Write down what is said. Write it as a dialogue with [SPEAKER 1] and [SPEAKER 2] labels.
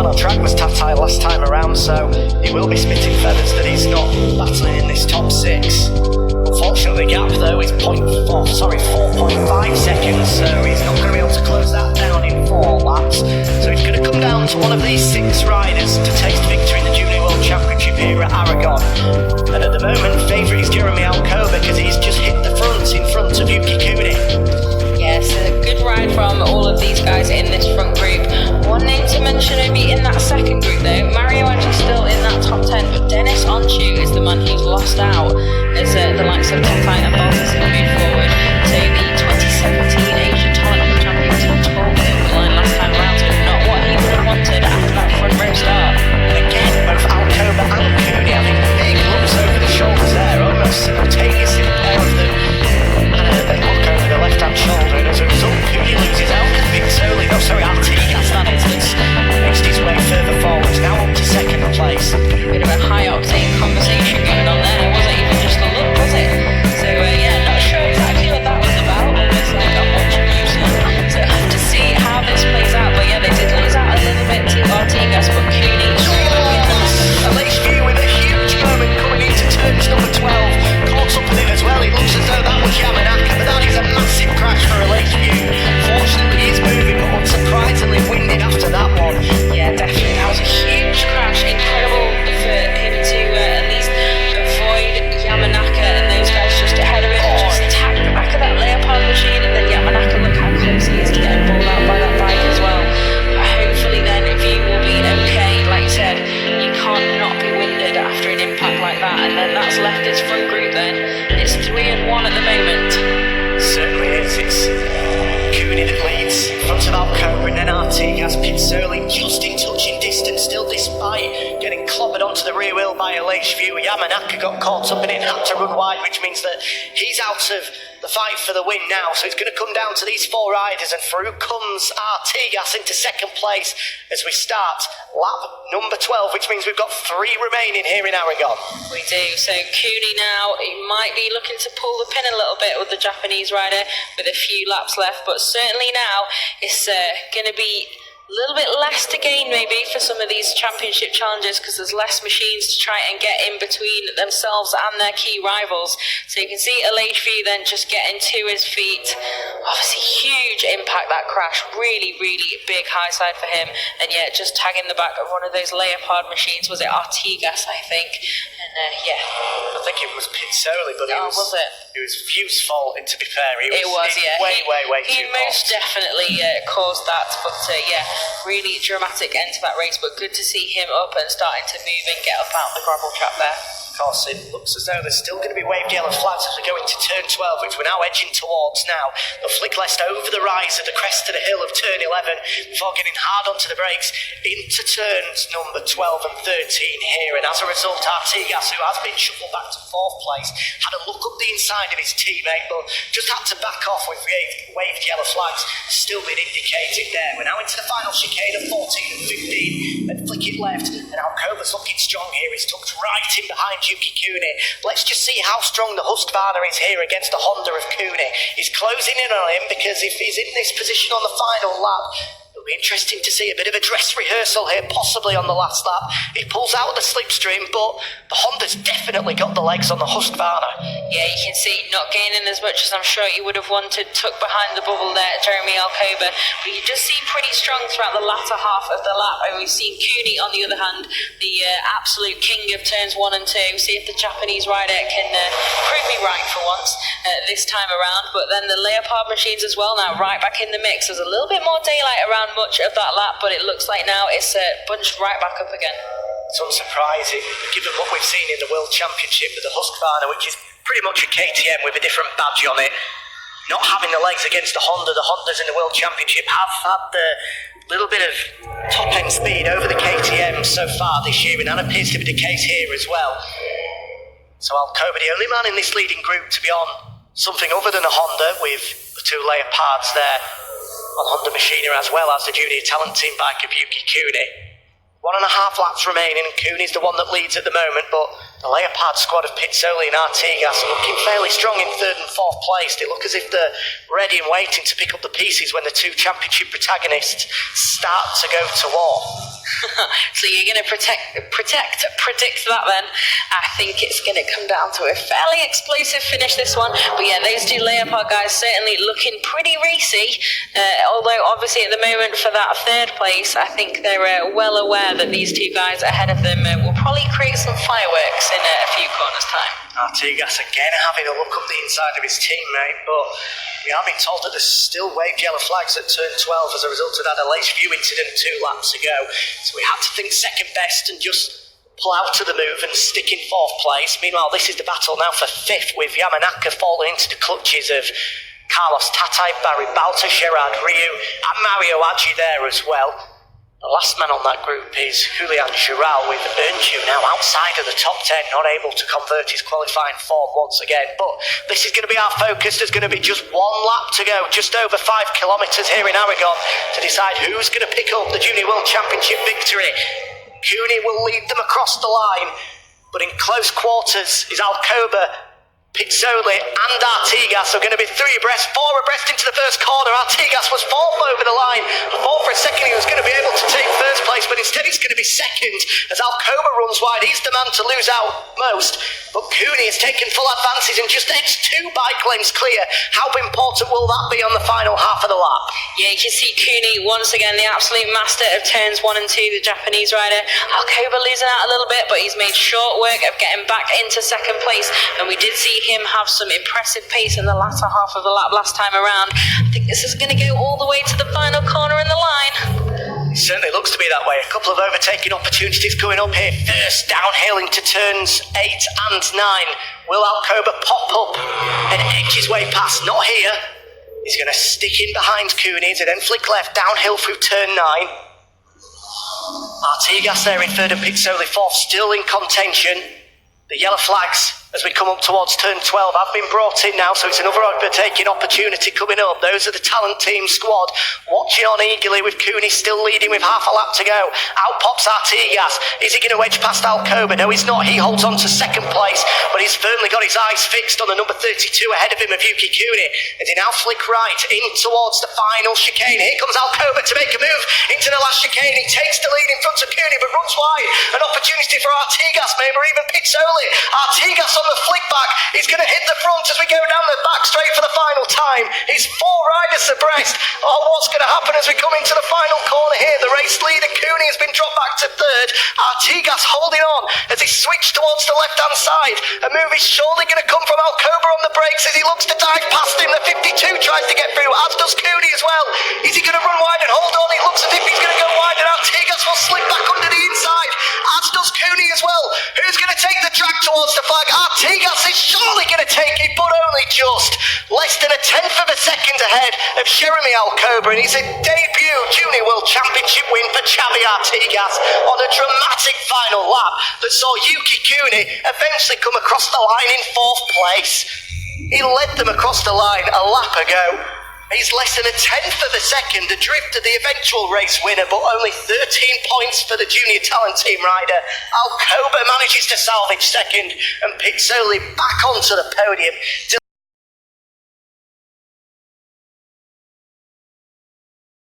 [SPEAKER 1] on our track was tactile last time around, so he will be spitting feathers that he's not battling in this top 6. Unfortunately, the gap though is 4.5 seconds, so he's not going to be able to close that down in 4 laps. So he's going to come down to one of these 6 riders to taste victory in the Junior World Championship here at Aragon. And at the moment, favourite is Jeremy Alcoba because he's just hit the front in front of Yuki Kuni.
[SPEAKER 2] Yes, a good ride from all of these guys in this front group. One name to mention would be in that second group though. Mario actually still in that top 10, but Dennis Onchu is the man who's lost out as the likes of Tampak and posisi move forward. So the 2017 Asian Talent Champions who told him the line last time around, so not what he would have wanted after that front row start.
[SPEAKER 1] And again, both Alcoba and Kuni having big looks over the shoulders there, almost simultaneous in the pair of them. They look over the left-hand shoulder, and as a result, Kuni loses out. Artigas, that is, that's edged his way further forwards, now up to second place.
[SPEAKER 2] Bit of a high-octane conversation going on there. It wasn't even just a look, was it? So, yeah, not sure exactly what that was about. Almost like a bunch of music. So, I have to see how this plays out. But, yeah, they did lose out a little bit to Artigas, but Kuni
[SPEAKER 1] a lace view with a huge moment coming into turns number 12. Caught up with it as well. It looks as though that was Yamanaka, but that is a massive crash for a lace view. Fortunately, he's moving, but unsurprisingly winded after that one.
[SPEAKER 2] Yeah, definitely. That was a huge crash. Incredible for him to at least avoid Yamanaka and those guys just ahead of him. Just attack the back of that Leopard machine, and then Yamanaka, look how close he is to getting pulled out by that bike as well. But hopefully then View will be okay. Like you said, you can't not be winded after an impact like that, and then that's left his front group then. It's 3-1 at the moment.
[SPEAKER 1] Certainly is. It's Kuni that leads in front of Alcoba, and then Artigas pits early, just in touching distance still, despite getting clobbered onto the rear wheel by a lace view. Yamanaka got caught up in it and had to run wide, which means that he's out of the fight for the win now. So it's going to come down to these 4 riders, and through comes Artigas into second place as we start lap number 12, which means we've got 3 remaining here in Aragon.
[SPEAKER 2] We do. So Kuni now, he might be looking to pull the pin a little bit with the Japanese rider with a few laps left, but certainly now it's going to be a little bit less to gain maybe for some of these championship challenges because there's less machines to try and get in between themselves and their key rivals. So you can see Alejvi then just getting to his feet. Obviously huge impact, that crash, really big high side for him, and yeah, just tagging the back of one of those Leopard machines. Was it Artigas, I think? And yeah,
[SPEAKER 1] I think it was pits early, but
[SPEAKER 2] was it?
[SPEAKER 1] It was View's fault, and to be fair, he was
[SPEAKER 2] yeah.
[SPEAKER 1] way
[SPEAKER 2] He
[SPEAKER 1] too
[SPEAKER 2] most definitely caused that, but yeah, really dramatic end to that race, but good to see him up and starting to move and get up out the gravel trap there.
[SPEAKER 1] Of course, it looks as though there's still going to be waved yellow flags as we go into turn 12, which we're now edging towards now. They'll flick left over the rise of the crest of the hill of turn 11 before getting hard onto the brakes into turns number 12 and 13 here. And as a result, Artigas, who has been shuffled back to 4th place, had a look up the inside of his teammate, but just had to back off with waved yellow flags still been indicated there. We're now into the final chicane of 14 and 15, and flick it left, and Alcoba's looking strong here. He's tucked right in behind Yuki Kuni. Let's just see how strong the Husqvarna is here against the Honda of Kuni. He's closing in on him because if he's in this position on the final lap, it'll be interesting to see a bit of a dress rehearsal here, possibly on the last lap. He pulls out of the slipstream, but the Honda's definitely got the legs on the Husqvarna.
[SPEAKER 2] Yeah, you can see not gaining as much as I'm sure he would have wanted, tucked behind the bubble there, Jeremy Alcoba, but he just seemed pretty strong throughout the latter half of the lap. And we've seen Kuni, on the other hand, the absolute king of turns 1 and 2. See if the Japanese rider can prove me right for once this time around. But then the Leopard machines as well now right back in the mix. There's a little bit more daylight around much of that lap, but it looks like now it's bunched right back up again.
[SPEAKER 1] It's unsurprising, given what we've seen in the World Championship with the Husqvarna, which is pretty much a KTM with a different badge on it. Not having the legs against the Hondas in the World Championship have had the little bit of top-end speed over the KTM so far this year, and that appears to be the case here as well. So Alcoba, the only man in this leading group to be on something other than a Honda, with the 2 Leopards there on Honda Machinery, as well as the junior talent team bike of Yuki Kuni. 1.5 laps remaining, and Kuni's the one that leads at the moment, but the The Leopard squad of Pizzoli and Artigas are looking fairly strong in third and fourth place. They look as if they're ready and waiting to pick up the pieces when the two championship protagonists start to go to war.
[SPEAKER 2] So you're going to predict that then? I think it's going to come down to a fairly explosive finish, this one. But yeah, those two Leopard guys certainly looking pretty racy. Although obviously at the moment for that third place, I think they're well aware that these two guys ahead of them will probably create some fireworks in a few corners' time.
[SPEAKER 1] Artigas again having a look up the inside of his teammate, but we are being told that there's still waved yellow flags at turn 12 as a result of that late view incident 2 laps ago. So we had to think second best and just pull out of the move and stick in fourth place. Meanwhile, this is the battle now for fifth, with Yamanaka falling into the clutches of Carlos Tatai, Barry Balta, Gerard Ryu and Mario Aggi there as well. The last man on that group is Julian Giral, with Earnju now outside of the top 10, not able to convert his qualifying form once again. But this is going to be our focus. There's going to be just 1 lap to go, just over 5 kilometres here in Aragon, to decide who's going to pick up the Junior World Championship victory. Cooney will lead them across the line, but in close quarters is Alcoba, Pizzoli and Artigas are going to be 3 abreast, 4 abreast into the first corner. Artigas was 4th over the line. I thought for a second he was going to be able to take first place, but instead he's going to be second as Alcoba runs wide. He's the man to lose out most, but Cooney has taken full advances and just edged 2 bike lanes clear. How important will that be on the final half of the lap?
[SPEAKER 2] Yeah, you can see Cooney once again, the absolute master of turns 1 and 2, the Japanese rider. Alcoba losing out a little bit, but he's made short work of getting back into second place, and we did see him have some impressive pace in the latter half of the lap last time around. I think this is going to go all the way to the final corner in the line.
[SPEAKER 1] It certainly looks to be that way. A couple of overtaking opportunities coming up here. First, downhill into turns 8 and 9. Will Alcoba pop up and edge his way past? Not here. He's going to stick in behind Cooney to then flick left downhill through turn 9. Artigas there in third and Pizzoli fourth, still in contention. The yellow flags as we come up towards turn 12 have been brought in now, so it's another overtaking opportunity coming up. Those are the talent team squad watching on eagerly, with Cooney still leading with half a lap to go. Out pops Artigas. Is he going to wedge past Alcoba? No, he's not. He holds on to second place, but he's firmly got his eyes fixed on the number 32 ahead of him of Yuki Cooney, as he now flick right in towards the final chicane. Here comes Alcoba to make a move into the last chicane. He takes the lead in front of Cooney, but runs wide. An opportunity for Artigas, maybe, or even Pizzoli. Artigas on the flick back. He's going to hit the front as we go down the back straight for the final time. He's 4 riders abreast. Oh, what's going to happen as we come into the final corner here? The race leader Cooney has been dropped back to third. Artigas holding on as he switched towards the left-hand side. A move is surely going to come from Alcoba on the brakes as he looks to dive past him. The 52 tries to get through, as does Cooney as well. Is he going to run wide and hold on? It looks as if he's going to go wide, and Artigas will slip back under the inside, as does Cooney as well. Who's going to take the track towards the flag? Artigas is surely going to take it, but only just. Less than a 10th of a second ahead of Jeremy Alcoba, and he's a debut Junior World Championship win for Xavi Artigas on a dramatic final lap that saw Yuki Cooney eventually come across the line in 4th place. He led them across the line a lap ago. He's less than a 10th of a second adrift of the eventual race winner, but only 13 points for the junior talent team rider. Alcoba manages to salvage second, and Pizzoli back onto the podium.